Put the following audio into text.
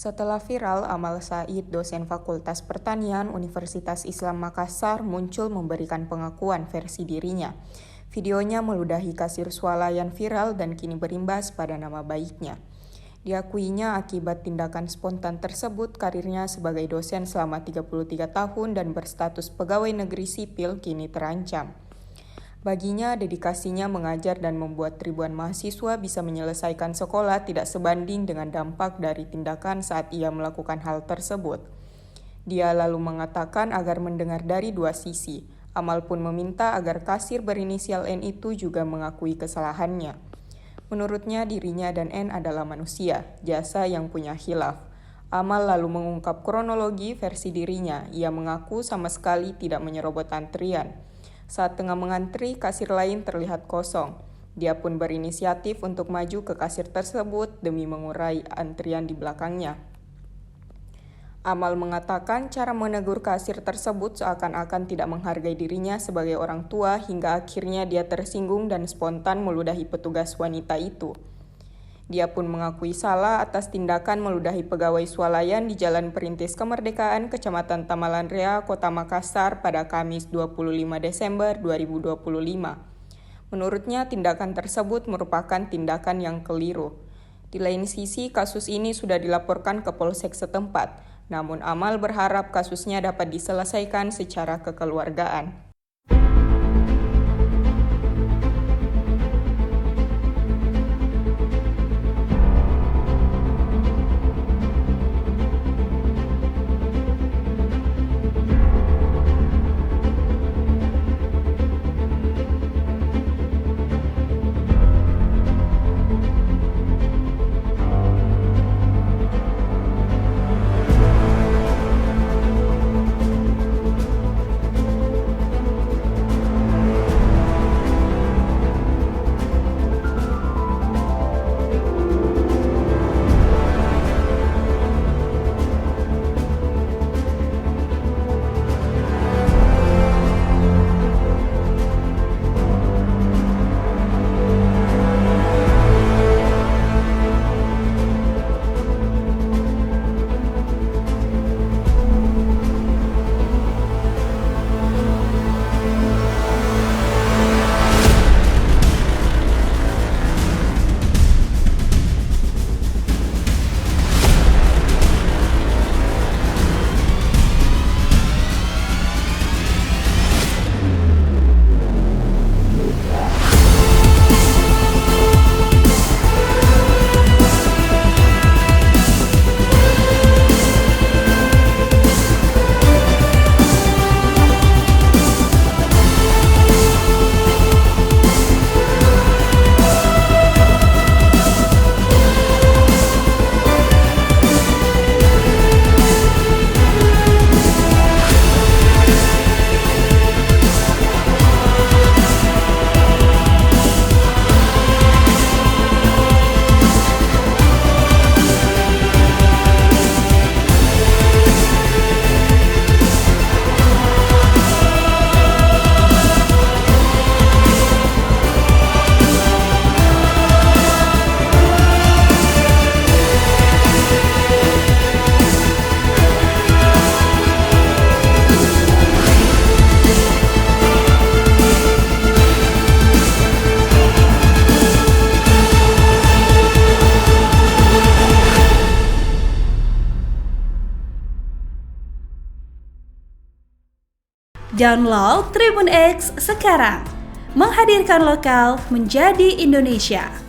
Setelah viral, Amal Said, dosen Fakultas Pertanian Universitas Islam Makassar, muncul memberikan pengakuan versi dirinya. Videonya meludahi kasir swalayan viral dan kini berimbas pada nama baiknya. Diakuinya akibat tindakan spontan tersebut, karirnya sebagai dosen selama 33 tahun dan berstatus pegawai negeri sipil kini terancam. Baginya, dedikasinya mengajar dan membuat ribuan mahasiswa bisa menyelesaikan sekolah tidak sebanding dengan dampak dari tindakan saat ia melakukan hal tersebut. Dia lalu mengatakan agar mendengar dari dua sisi. Amal pun meminta agar kasir berinisial N itu juga mengakui kesalahannya. Menurutnya, dirinya dan N adalah manusia, jasa yang punya khilaf. Amal lalu mengungkap kronologi versi dirinya. Ia mengaku sama sekali tidak menyerobot antrian. Saat tengah mengantri, kasir lain terlihat kosong. Dia pun berinisiatif untuk maju ke kasir tersebut demi mengurai antrian di belakangnya. Amal mengatakan cara menegur kasir tersebut seakan-akan tidak menghargai dirinya sebagai orang tua hingga akhirnya dia tersinggung dan spontan meludahi petugas wanita itu. Dia pun mengakui salah atas tindakan meludahi pegawai swalayan di Jalan Perintis Kemerdekaan, Kecamatan Tamalanrea, Kota Makassar pada Kamis 25 Desember 2025. Menurutnya, tindakan tersebut merupakan tindakan yang keliru. Di lain sisi, kasus ini sudah dilaporkan ke Polsek setempat, namun Amal berharap kasusnya dapat diselesaikan secara kekeluargaan. Download Tribun X sekarang, menghadirkan lokal menjadi Indonesia.